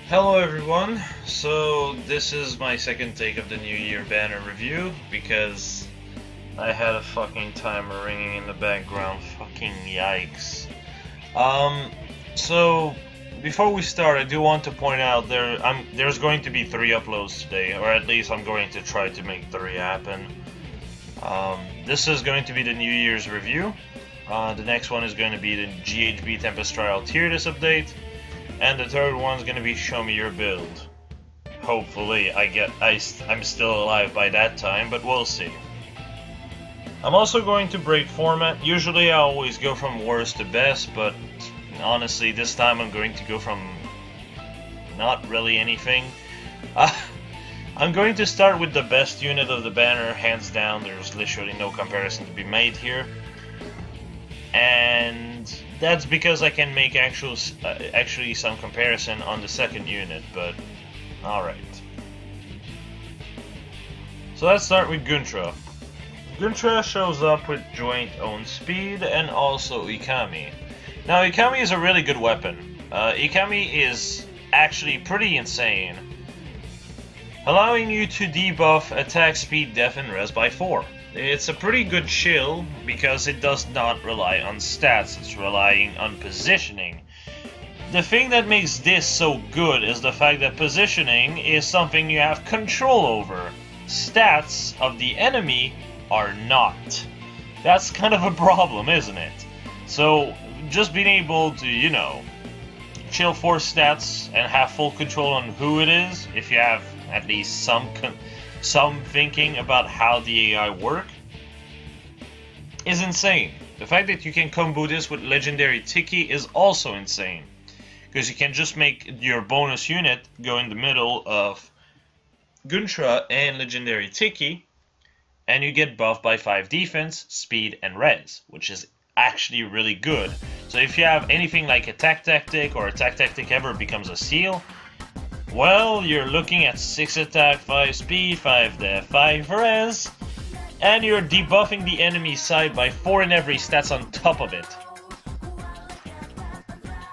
Hello everyone, so this is my second take of the New Year banner review because I had a fucking timer ringing in the background, fucking yikes. So before we start I do want to point out there's going to be 3 uploads today, or at least I'm going to try to make 3 happen. This is going to be the New Year's review, the next one is going to be the GHB Tempest Trial tier list update. And the third one's gonna be Show Me Your Build. Hopefully I'm still alive by that time, but we'll see. I'm also going to break format. Usually I always go from worst to best, but honestly this time I'm going to go from not really anything. I'm going to start with the best unit of the banner, hands down. There's literally no comparison to be made here. And that's because I can make actually some comparison on the second unit, but alright. So let's start with Guntra. Guntra shows up with joint own speed and also Ikami. Now Ikami is a really good weapon. Ikami is actually pretty insane, allowing you to debuff attack speed, def, and res by 4. It's a pretty good shield because it does not rely on stats, it's relying on positioning. The thing that makes this so good is the fact that positioning is something you have control over. Stats of the enemy are not. That's kind of a problem, isn't it? So just being able to, you know, chill 4 stats and have full control on who it is, if you have at least some thinking about how the AI work, is insane. The fact that you can combo this with Legendary Tiki is also insane, because you can just make your bonus unit go in the middle of Guntra and Legendary Tiki, and you get buffed by 5 defense, speed, and res, which is actually really good. So if you have anything like Attack Tactic, or Attack Tactic ever becomes a seal, well, you're looking at 6 attack, 5 speed, 5 def, 5 res, and you're debuffing the enemy side by 4 in every stats on top of it.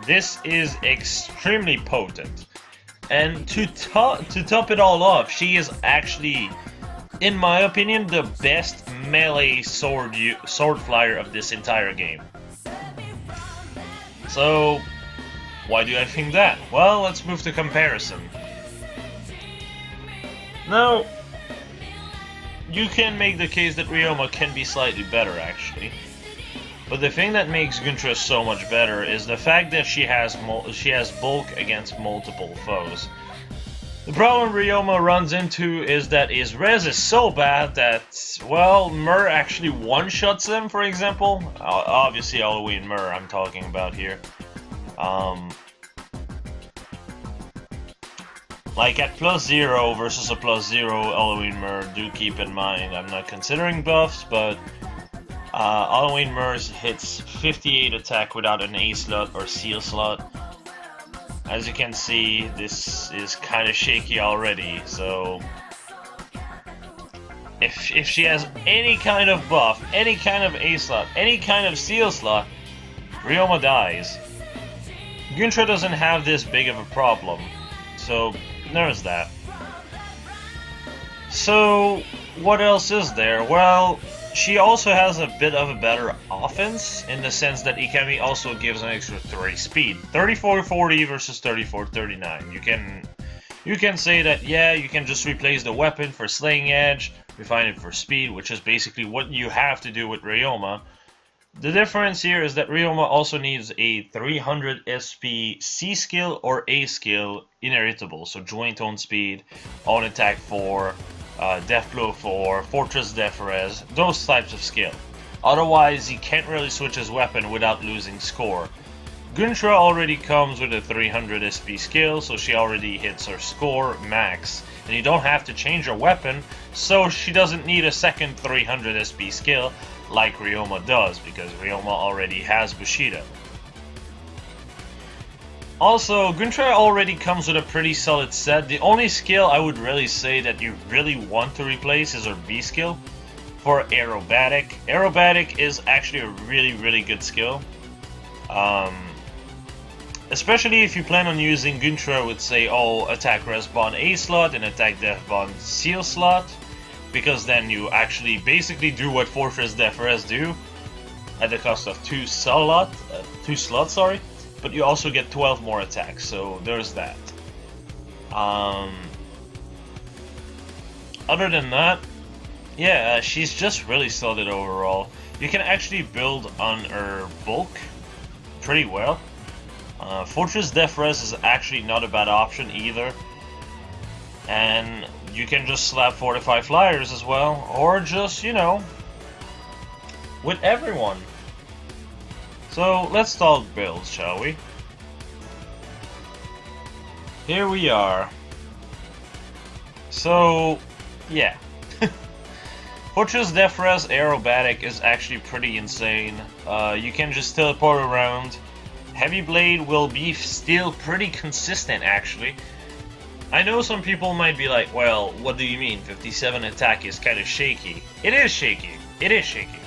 This is extremely potent. And to top it all off, she is actually, in my opinion, the best melee sword flyer of this entire game. So why do I think that? Well, let's move to comparison. Now, you can make the case that Ryoma can be slightly better, actually. But the thing that makes Guntra so much better is the fact that she has bulk against multiple foes. The problem Ryoma runs into is that his res is so bad that, well, Myrrh actually one-shots him, for example. Obviously Halloween Myrrh I'm talking about here. Like at +0 versus a +0 Halloween Myrrh, do keep in mind I'm not considering buffs, but Halloween Myrrh hits 58 attack without an A slot or seal slot. As you can see, this is kind of shaky already, so if she has any kind of buff, any kind of A slot, any kind of seal slot, Ryoma dies. Guntra doesn't have this big of a problem, so there's that. So what else is there? Well, she also has a bit of a better offense, in the sense that Ikami also gives an extra 3 speed. 3440 versus 3439. You can say that, yeah, you can just replace the weapon for Slaying Edge, refine it for speed, which is basically what you have to do with Ryoma. The difference here is that Ryoma also needs a 300 SP C skill or A skill inheritable, so joint own speed, own attack 4, Death Blow 4, Fortress Def Res, those types of skill. Otherwise, he can't really switch his weapon without losing score. Guntra already comes with a 300 SP skill, so she already hits her score max. And you don't have to change her weapon, so she doesn't need a second 300 SP skill like Ryoma does, because Ryoma already has Bushido. Also, Guntra already comes with a pretty solid set. The only skill I would really say that you really want to replace is her B skill for Aerobatic. Aerobatic is actually a really good skill. Especially if you plan on using Guntra with, say, attack res bond A slot and attack def bond seal slot, because then you actually basically do what Fortress def res do at the cost of 2 slots, sorry, but you also get 12 more attacks, so there's that. Other than that, yeah, she's just really solid overall. You can actually build on her bulk pretty well. Fortress def res is actually not a bad option either. And you can just slap Fortified Flyers as well, or just, you know, with everyone. So let's talk builds, shall we? Here we are. So, yeah. Fortress def res aerobatic is actually pretty insane. You can just teleport around. Heavy Blade will be still pretty consistent, actually. I know some people might be like, well, what do you mean? 57 attack is kind of shaky. It is shaky. It is shaky.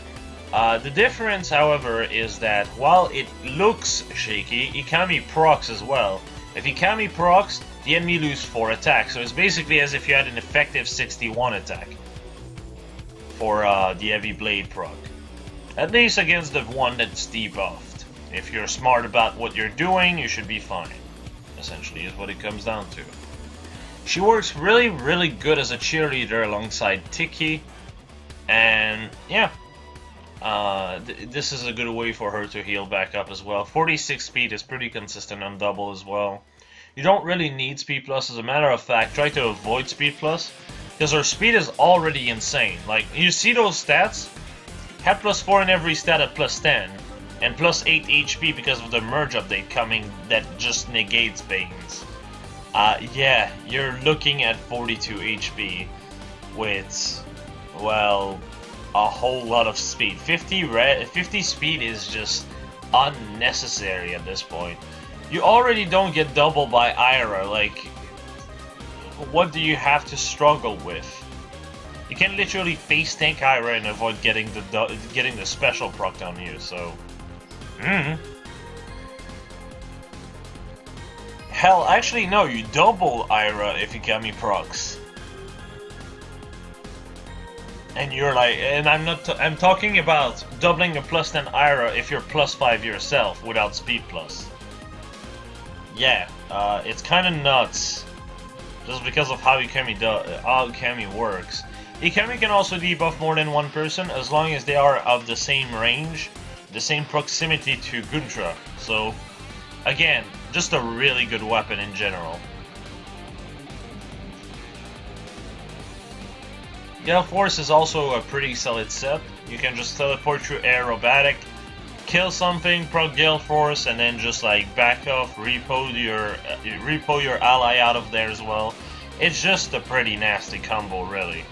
The difference, however, is that while it looks shaky, Ikami procs as well. If Ikami procs, the enemy lose 4 attacks. So it's basically as if you had an effective 61 attack for the Heavy Blade proc. At least against the one that's debuffed. If you're smart about what you're doing, you should be fine. Essentially, is what it comes down to. She works really, really good as a cheerleader alongside Tiki. And, yeah. This is a good way for her to heal back up as well. 46 speed is pretty consistent on double as well. You don't really need speed plus. As a matter of fact, try to avoid speed plus, because her speed is already insane. Like, you see those stats? Had plus 4 in every stat at plus 10. And plus 8 HP because of the merge update coming that just negates Banes. Yeah, you're looking at 42 HP with, well, a whole lot of speed. 50 speed is just unnecessary at this point. You already don't get doubled by Ira, like, what do you have to struggle with? You can literally face tank Ira and avoid getting the special proc on you, so... Hell, actually no, you double Ira if Ikami procs. And you're like, and I'm talking about doubling a plus 10 Ira if you're plus 5 yourself without speed plus. Yeah, it's kind of nuts. Just because of how Ikami works. Ikami can also debuff more than one person as long as they are of the same range. The same proximity to Guntra, so again, just a really good weapon in general. Gale Force is also a pretty solid set. You can just teleport through aerobatic, kill something, proc Gale Force, and then just like back off, repo your ally out of there as well. It's just a pretty nasty combo, really.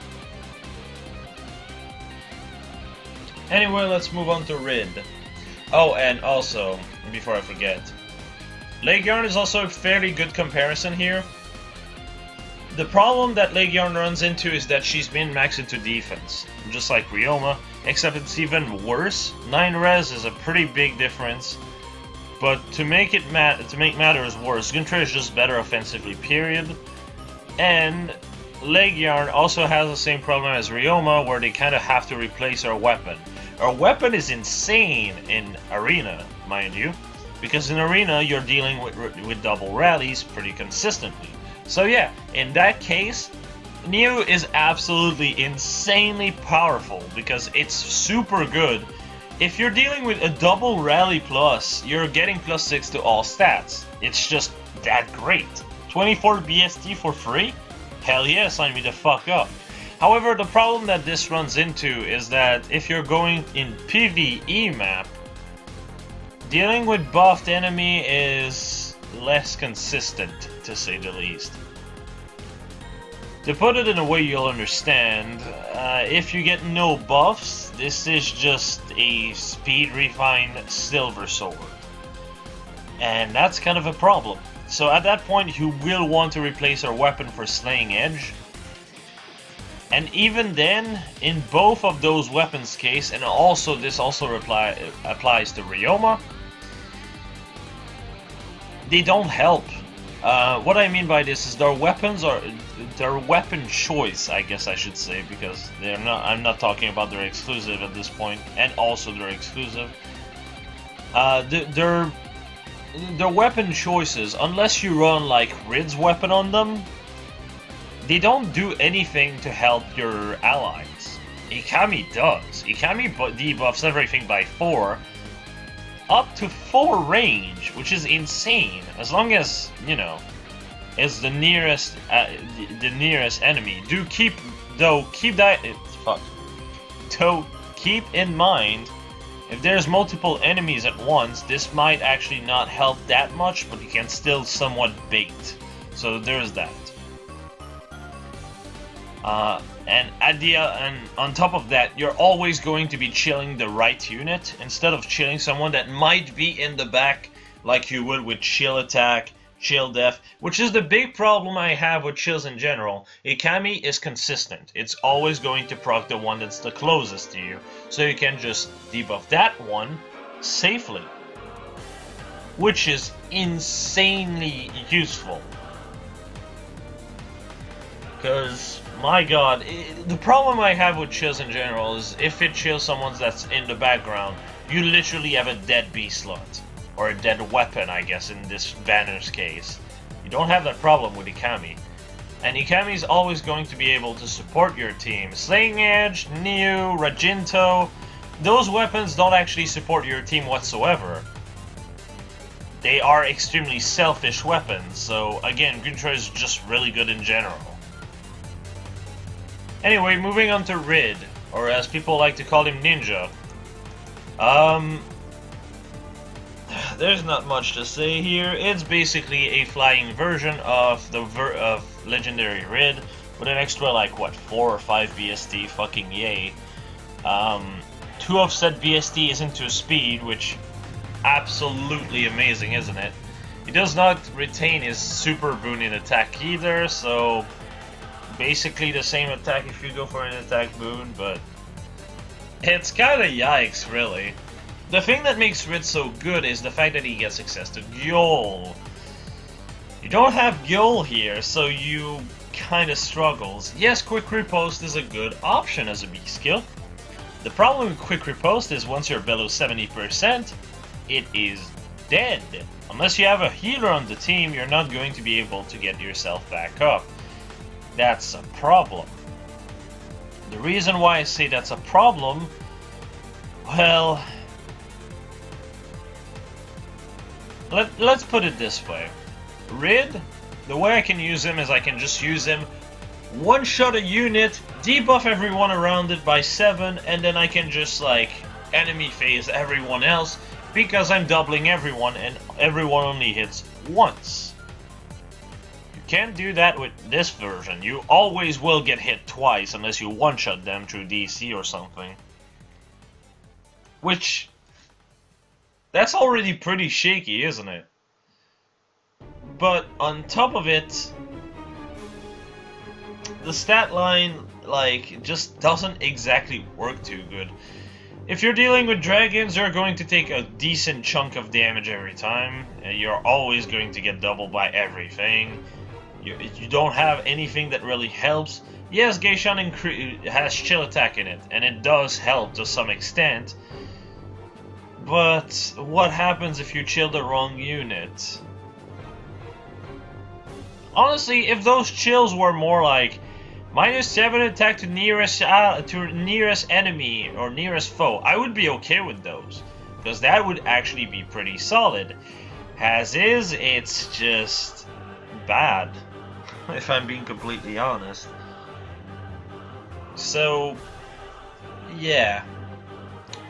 Anyway, let's move on to Rid. Oh, and also, before I forget, Legion is also a fairly good comparison here. The problem that Legion runs into is that she's been maxed into defense, just like Ryoma, except it's even worse. 9 res is a pretty big difference, but to make matters worse, Guntra is just better offensively, period. And Legion also has the same problem as Ryoma, where they kind of have to replace her weapon. Her weapon is insane in Arena, mind you, because in Arena you're dealing with double rallies pretty consistently. So yeah, in that case, Neo is absolutely insanely powerful because it's super good. If you're dealing with a double rally plus, you're getting plus 6 to all stats. It's just that great. 24 BST for free? Hell yeah, sign me the fuck up. However, the problem that this runs into is that if you're going in PvE map, dealing with buffed enemy is less consistent, to say the least. To put it in a way you'll understand, if you get no buffs, this is just a speed refined silver sword. And that's kind of a problem. So at that point you will want to replace her weapon for Slaying Edge. And even then, in both of those weapons case, and also this also applies to Ryoma, they don't help. What I mean by this is their weapon choice, I guess I should say, because they're not. I'm not talking about their exclusive at this point, and also their exclusive. Their weapon choices, unless you run like Rid's weapon on them, they don't do anything to help your allies. Ikami does. Ikami debuffs everything by 4. Up to 4 range, which is insane. As long as, you know, it's the nearest enemy. Keep in mind, if there's multiple enemies at once, this might actually not help that much, but you can still somewhat bait. So there's that. And on top of that, you're always going to be chilling the right unit instead of chilling someone that might be in the back, like you would with chill attack, chill def, which is the big problem I have with chills in general. Ikami is consistent. It's always going to proc the one that's the closest to you, so you can just debuff that one safely, which is insanely useful. Because, my god, the problem I have with chills in general is if it chills someone that's in the background, you literally have a dead B slot. Or a dead weapon, I guess, in this banner's case. You don't have that problem with Ikami. And Ikami is always going to be able to support your team. Slaying Edge, Neo, Rajinto, those weapons don't actually support your team whatsoever. They are extremely selfish weapons, so again, Guntra is just really good in general. Anyway, moving on to Rid, or as people like to call him, Ninja. There's not much to say here. It's basically a flying version of Legendary Rid, with an extra, like, what, 4 or 5 BST, fucking yay. 2 offset BST is into speed, which, absolutely amazing, isn't it? He does not retain his super boon in attack either, so basically the same attack if you go for an attack boon, but it's kinda yikes, really. The thing that makes Rid so good is the fact that he gets access to Gyol. You don't have Gyol here, so you kinda struggles. Yes, Quick Riposte is a good option as a B skill. The problem with Quick Riposte is once you're below 70%, it is dead. Unless you have a healer on the team, you're not going to be able to get yourself back up. That's a problem. The reason why I say that's a problem, well, let's put it this way. Rid, the way I can use him is I can just use him, one-shot a unit, debuff everyone around it by 7, and then I can just, like, enemy phase everyone else, because I'm doubling everyone, and everyone only hits once. Can't do that with this version. You always will get hit twice unless you one-shot them through DC or something. Which, that's already pretty shaky, isn't it? But on top of it, the stat line, like, just doesn't exactly work too good. If you're dealing with dragons, you're going to take a decent chunk of damage every time. You're always going to get doubled by everything. You don't have anything that really helps. Yes, Geishan has chill attack in it, and it does help to some extent. But what happens if you chill the wrong unit? Honestly, if those chills were more like -7 attack to nearest enemy or nearest foe, I would be okay with those, because that would actually be pretty solid. As is, it's just bad, if I'm being completely honest. So, yeah.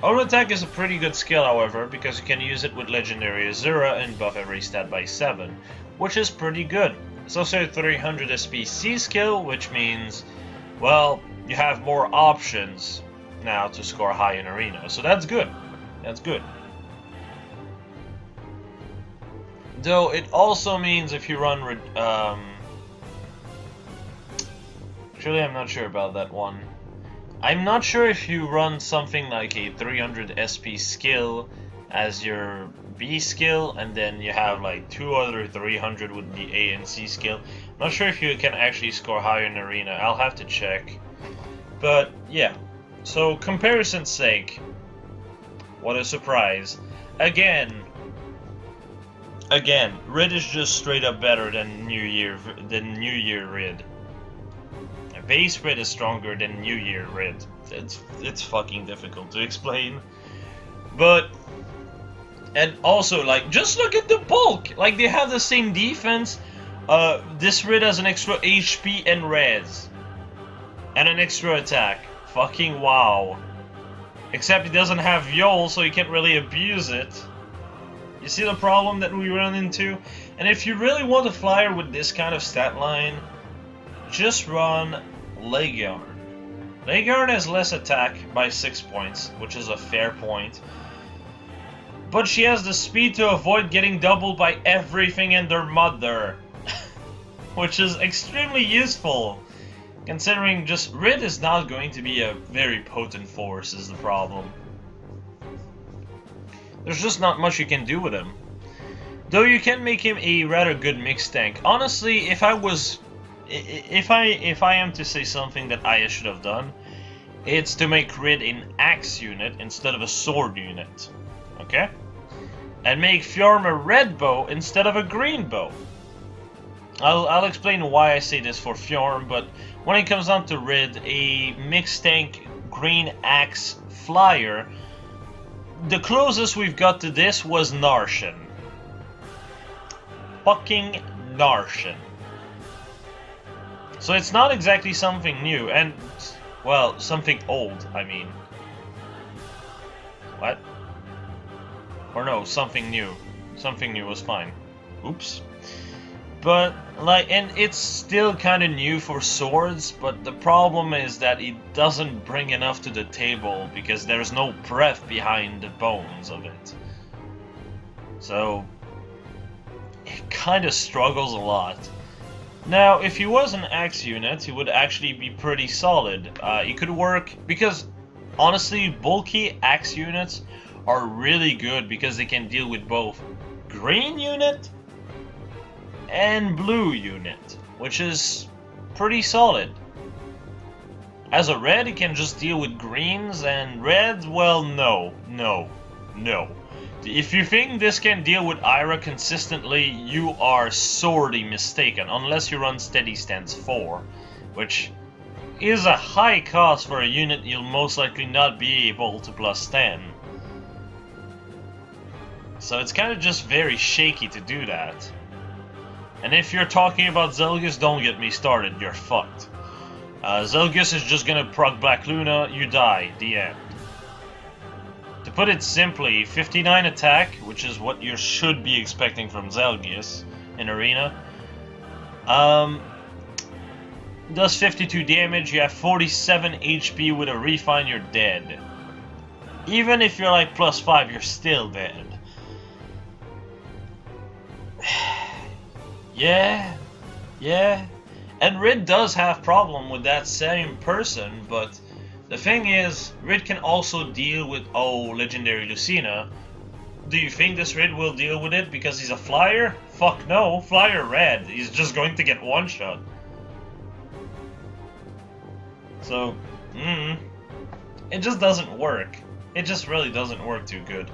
Auto attack is a pretty good skill, however, because you can use it with Legendary Azura and buff every stat by 7, which is pretty good. It's also a 300 SPC skill, which means, well, you have more options now to score high in Arena, so that's good. That's good. Though it also means if you run actually, I'm not sure about that one. I'm not sure if you run something like a 300 SP skill as your B skill, and then you have like 2 other 300 with the A and C skill. Not sure if you can actually score higher in Arena, I'll have to check. But yeah, so comparison's sake, what a surprise. Again, Rid is just straight up better than New Year Rid. Base Rid is stronger than New Year Rid. It's fucking difficult to explain. But, and also, like, just look at the bulk! Like, they have the same defense. This Rid has an extra HP and res. And an extra attack. Fucking wow. Except he doesn't have Yol, so he can't really abuse it. You see the problem that we run into? And if you really want a flyer with this kind of stat line, just run Leguard. Leguard has less attack by 6 points, which is a fair point. But she has the speed to avoid getting doubled by everything and their mother. Which is extremely useful. Considering just Rid is not going to be a very potent force is the problem. There's just not much you can do with him. Though you can make him a rather good mixed tank. Honestly, if I am to say something that I should have done, it's to make Rid an axe unit instead of a sword unit. Okay? And make Fjorm a red bow instead of a green bow. I'll explain why I say this for Fjorm, but when it comes down to Rid, a mixed tank green axe flyer, the closest we've got to this was Narshan. Fucking Narshan. So it's not exactly something new, and, well, something old, I mean. What? Or no, something new. Something new was fine. Oops. But, like, and it's still kind of new for swords, but the problem is that it doesn't bring enough to the table because there's no breath behind the bones of it. So, it kind of struggles a lot. Now, if he was an axe unit, he would actually be pretty solid. He could work, because, honestly, bulky axe units are really good because they can deal with both green unit and blue unit, which is pretty solid. As a red, it can just deal with greens, and red, well, no. If you think this can deal with Ira consistently, you are sorely mistaken, unless you run Steady Stance 4, which is a high cost for a unit you'll most likely not be able to plus 10. So it's kind of just very shaky to do that. And if you're talking about Zelgus, don't get me started, you're fucked. Zelgus is just gonna proc Black Luna, you die, the end. To put it simply, 59 attack, which is what you should be expecting from Zelgus in Arena, does 52 damage, you have 47 HP with a refine, you're dead. Even if you're like +5, you're still dead. Yeah. And Rid does have problem with that same person, but the thing is, Rid can also deal with, Legendary Lucina. Do you think this Rid will deal with it because he's a flyer? Fuck no, flyer red. He's just going to get one shot. So, it just doesn't work. It just really doesn't work too good.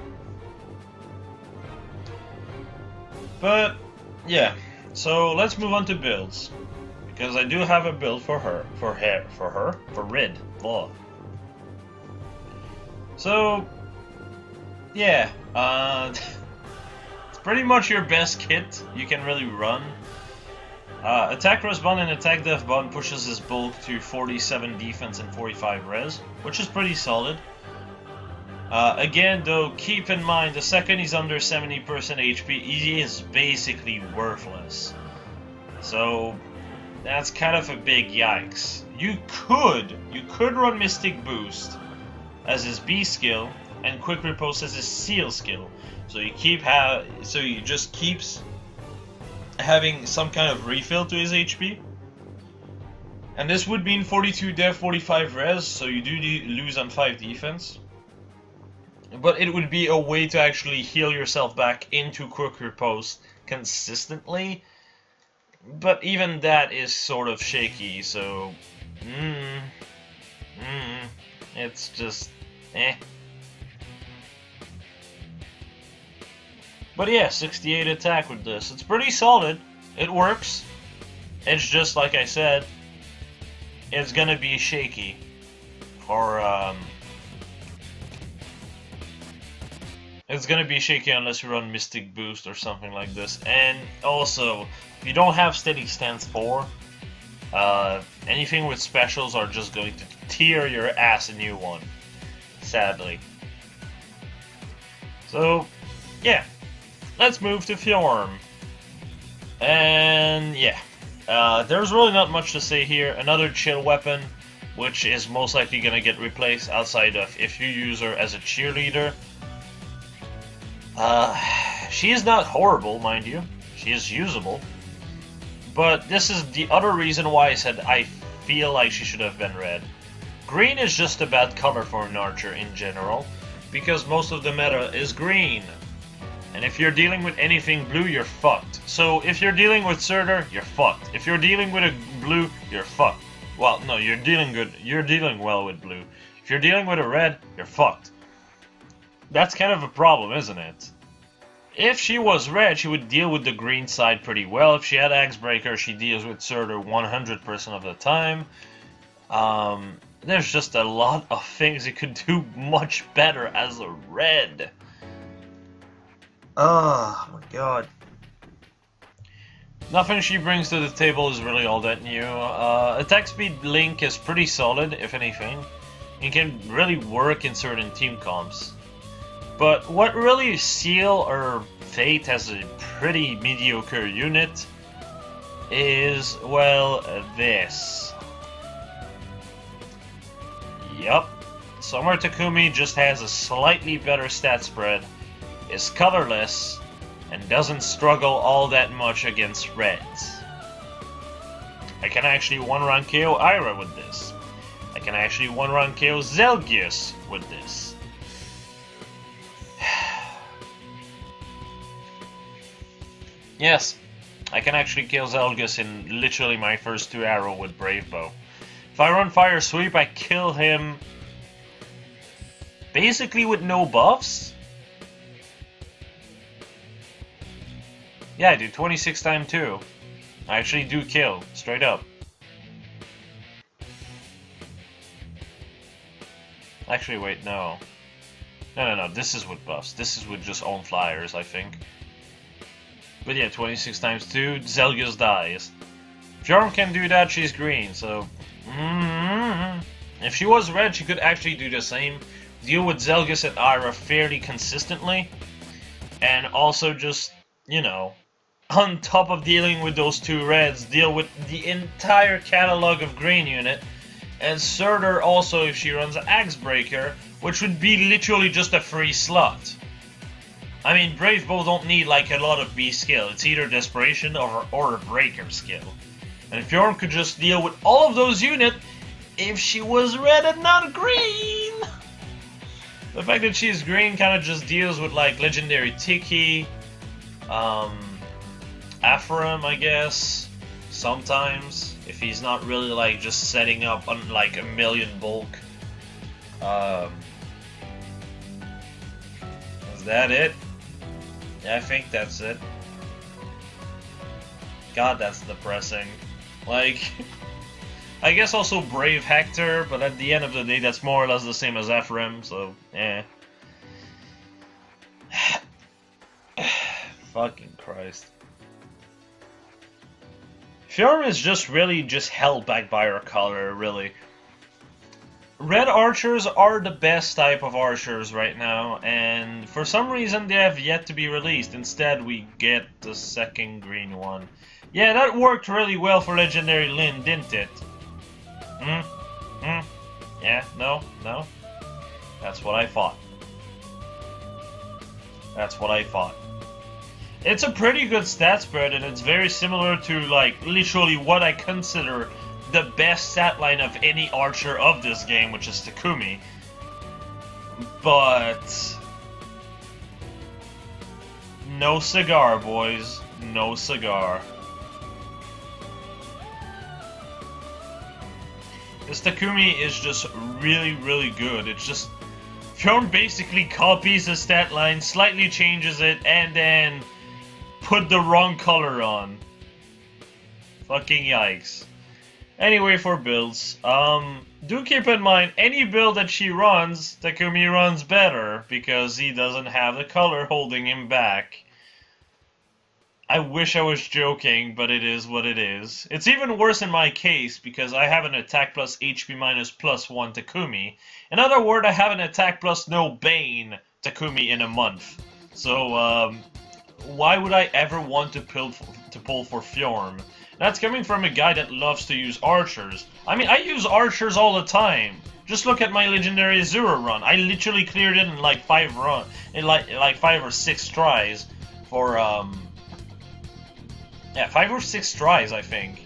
But, yeah. So let's move on to builds, because I do have a build for Rid. Oh. So, yeah, it's pretty much your best kit you can really run. Attack Res Bond and Attack Def Bond pushes his bulk to 47 defense and 45 res, which is pretty solid. Again, though, keep in mind, the second he's under 70% HP, he is basically worthless. So, that's kind of a big yikes. You could run Mystic Boost as his B skill, and Quick Riposte as his Seal skill. So he just keeps having some kind of refill to his HP. And this would mean 42 def, 45 res, so you do lose on 5 defense. but it would be a way to actually heal yourself back into quick repose consistently. But even that is sort of shaky, so it's just eh. But yeah, 68 attack with this. It's pretty solid. It works. It's just like I said, it's gonna be shaky for it's gonna be shaky unless you run Mystic Boost or something like this. And also, if you don't have Steady Stance 4, anything with specials are just going to tear your ass a new one, sadly. So, yeah, let's move to Fjorm. And yeah, there's really not much to say here. Another chill weapon, which is most likely gonna get replaced outside of if you use her as a cheerleader. She is not horrible, mind you. She is usable. But this is the other reason why I said I feel like she should have been red. Green is just a bad color for an archer in general, because most of the meta is green. And if you're dealing with anything blue, you're fucked. So if you're dealing with Surtur, you're fucked. If you're dealing with a blue, you're fucked. Well, no, you're dealing well with blue. If you're dealing with a red, you're fucked. That's kind of a problem, isn't it? If she was red, she would deal with the green side pretty well. If she had Axebreaker, she deals with Surtur 100% of the time. There's just a lot of things you could do much better as a red. Oh my god. Nothing she brings to the table is really all that new. Attack speed Link is pretty solid, if anything. It can really work in certain team comps. But what really seal or Fate as a pretty mediocre unit is, well, this. Yup. Summer Takumi just has a slightly better stat spread, is colorless, and doesn't struggle all that much against reds. I can actually one-run KO Ira with this. I can actually one-run KO Zelgius with this. Yes, I can actually kill Zelgius in literally my first 2 arrows with Brave Bow. If I run Fire Sweep, I kill him basically with no buffs. Yeah, I do 26 times 2. I actually do kill, straight up. Actually, wait, no. No, this is with buffs. This is with just own flyers, I think. But yeah, 26 times 2, Zelgius dies. Fjorm can do that, she's green, so... If she was red, she could actually do the same. Deal with Zelgius and Ira fairly consistently. And also just, you know, on top of dealing with those 2 reds, deal with the entire catalog of green unit. And Surtur also if she runs Axebreaker, which would be literally just a free slot. I mean, Brave Bow don't need like a lot of B skill. It's either Desperation or a Breaker skill. And Fjorm could just deal with all of those units if she was red and not green. The fact that she's green kind of just deals with like Legendary Tiki, Aphram, I guess, sometimes, if he's not really like just setting up on like a million bulk. Is that it? Yeah, I think that's it. God, that's depressing. Like, I guess also Brave Hector, but at the end of the day, that's more or less the same as Ephraim, so, eh. Fucking Christ. Fjorm is just really just held back by her color, really. Red archers are the best type of archers right now, and for some reason they have yet to be released. Instead, we get the second green one. Yeah, that worked really well for Legendary Lyn, didn't it? Yeah, no? That's what I thought. That's what I thought. It's a pretty good stat spread, and it's very similar to, like, literally what I consider the best stat line of any archer of this game, which is Takumi. But no cigar, boys. No cigar. This Takumi is just really, really good. It's just... Fjorm basically copies the stat line, slightly changes it, and then put the wrong color on. Fucking yikes. Anyway, for builds, do keep in mind, any build that she runs, Takumi runs better, because he doesn't have the color holding him back. I wish I was joking, but it is what it is. It's even worse in my case, because I have an attack plus HP minus +1 Takumi. In other words, I have an attack plus no Bane Takumi in a month. So, why would I ever want to pull for Fjorm? That's coming from a guy that loves to use archers. I mean, I use archers all the time. Just look at my Legendary Azura run. I literally cleared it in like 5 or 6 tries for, yeah, 5 or 6 tries, I think.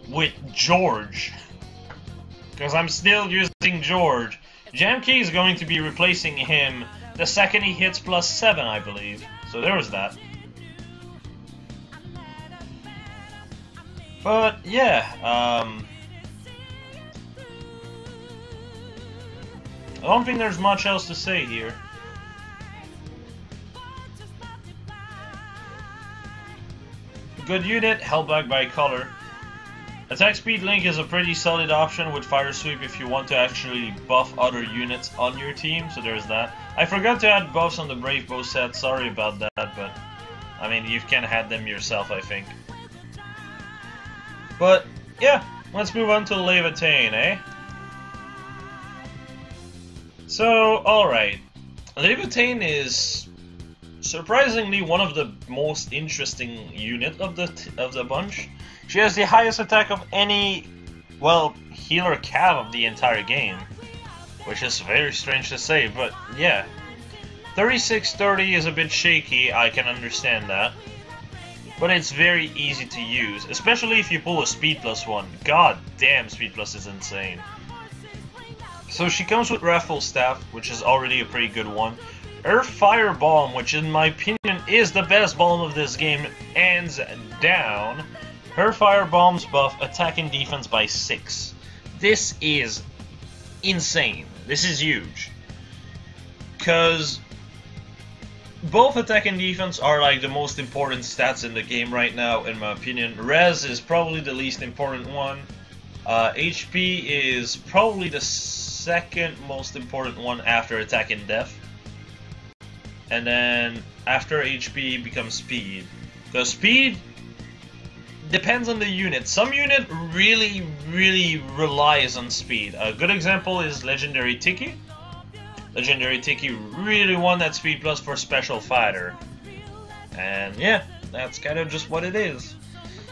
With George. Because I'm still using George. Jamkey is going to be replacing him the second he hits +7, I believe. So there was that. But, yeah, I don't think there's much else to say here. Good unit, held back by color. Attack speed Link is a pretty solid option with Fire Sweep if you want to actually buff other units on your team, so there's that. I forgot to add buffs on the Brave Bow set, sorry about that, but I mean, you can add them yourself, I think. But, yeah, let's move on to Levitain, eh? So, alright. Levitain is surprisingly one of the most interesting unit of the bunch. She has the highest attack of any, well, healer cav of the entire game. Which is very strange to say, but yeah. 3630 is a bit shaky, I can understand that. But it's very easy to use, especially if you pull a speed +1. God damn, speed plus is insane. So she comes with Wrathful Staff, which is already a pretty good one. Her Fire Bomb, which in my opinion is the best bomb of this game, hands down. Her Fire Bombs buff attack and defense by 6. This is insane. This is huge. Because both attack and defense are like the most important stats in the game right now, in my opinion. Res is probably the least important one. HP is probably the second most important one after attack and death. And then after HP becomes speed. Because speed depends on the unit. Some unit really relies on speed. A good example is Legendary Tiki. Legendary Tiki really won that speed plus for Special Fighter. And yeah, that's kind of just what it is.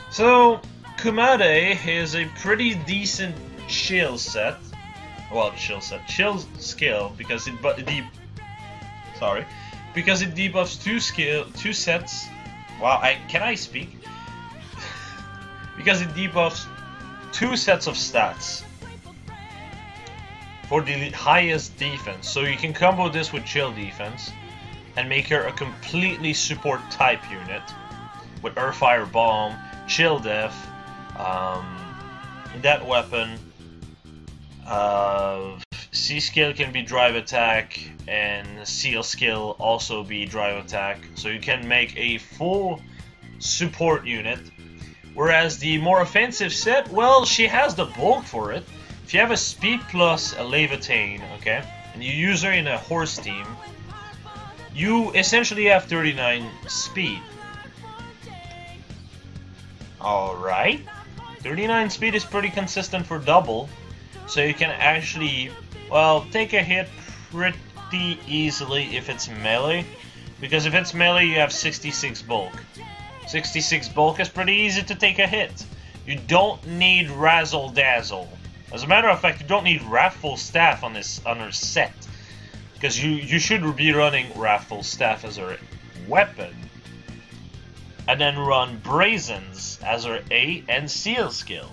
So, Kumade is a pretty decent chill set. Well, chill skill, because it debuffs two sets. Wow, can I speak? Because it debuffs 2 sets of stats for the highest defense. So you can combo this with chill defense and make her a completely support type unit with Earthfire Bomb, Chill Def, that weapon. C skill can be drive attack, and Seal skill also be drive attack. So you can make a full support unit. Whereas the more offensive set, well, she has the bulk for it. If you have a speed plus a Levitain, okay, and you use her in a horse team, you essentially have 39 speed. Alright. 39 speed is pretty consistent for double. So you can actually, well, take a hit pretty easily if it's melee. Because if it's melee, you have 66 bulk. 66 bulk is pretty easy to take a hit. You don't need Razzle Dazzle. As a matter of fact, you don't need Wrathful Staff on her set. Because you should be running Wrathful Staff as her weapon. And then run Brazens as her A and Seal skill.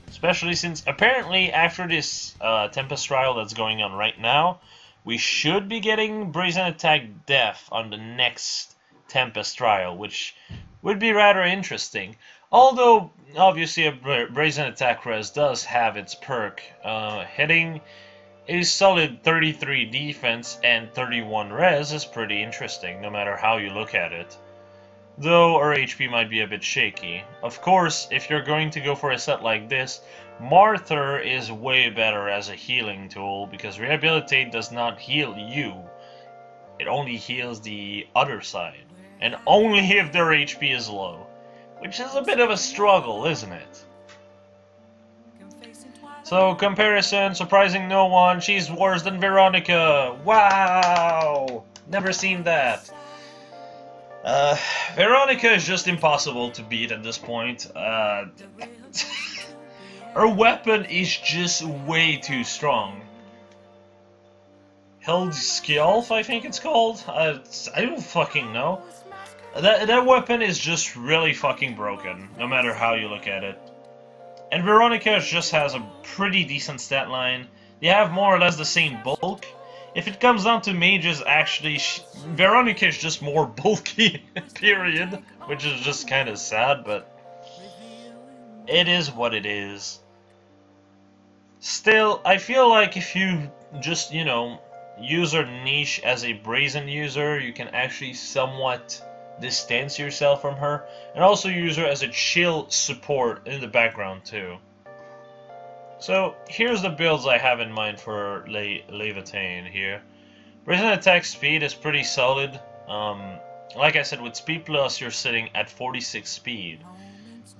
Especially since apparently after this Tempest trial that's going on right now, we should be getting Brazen Attack Death on the next Tempest trial, which would be rather interesting. Although, obviously, a Brazen Attack Res does have its perk. Hitting a solid 33 defense and 31 res is pretty interesting, no matter how you look at it. Though our HP might be a bit shaky. Of course, if you're going to go for a set like this, Martyr is way better as a healing tool, because Rehabilitate does not heal you. It only heals the other side, and only if their HP is low. Which is a bit of a struggle, isn't it? So, comparison, surprising no one, she's worse than Veronica! Wow! Never seen that. Veronica is just impossible to beat at this point. Her weapon is just way too strong. Hildskjolf, I think it's called? I don't fucking know. That weapon is just really fucking broken, no matter how you look at it. And Veronica just has a pretty decent stat line. They have more or less the same bulk. If it comes down to mages, actually, Veronica is just more bulky, period. Which is just kind of sad, but it is what it is. Still, I feel like if you just, you know, use her niche as a Brazen user, you can actually somewhat distance yourself from her, and also use her as a chill support in the background too. So here's the builds I have in mind for Leviathan here. Brazen attack speed is pretty solid. Like I said, with speed plus you're sitting at 46 speed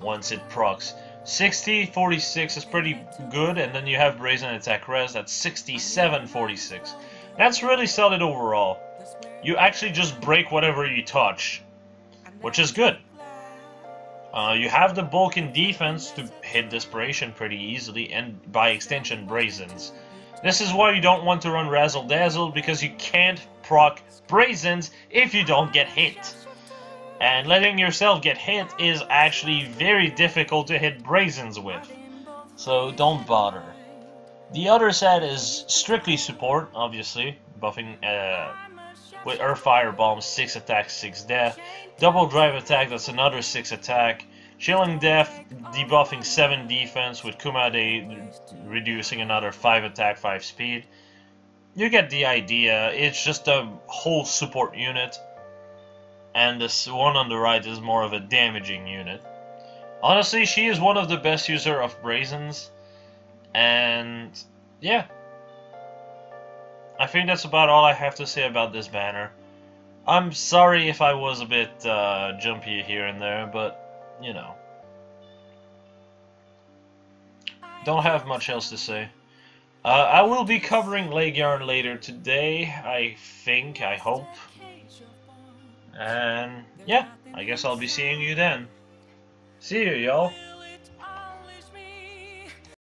once it procs. 60, 46 is pretty good, and then you have Brazen attack res at 67, 46. That's really solid overall. You actually just break whatever you touch, which is good. You have the bulk in defense to hit Desperation pretty easily, and by extension Brazens. This is why you don't want to run Razzle Dazzle, because you can't proc Brazens if you don't get hit. And letting yourself get hit is actually very difficult to hit Brazens with. So don't bother. The other set is strictly support, obviously, buffing with Earth Fire Bomb, 6 attack, 6 death. Double Drive Attack, that's another 6 attack. Chilling Death, debuffing 7 defense, with Kumade reducing another 5 attack, 5 speed. You get the idea, it's just a whole support unit. And this one on the right is more of a damaging unit. Honestly, she is one of the best user of Brazens. And yeah. I think that's about all I have to say about this banner. I'm sorry if I was a bit jumpy here and there, but, you know. Don't have much else to say. I will be covering Legiarn later today, I think, I hope. And, yeah, I guess I'll be seeing you then. See you, y'all.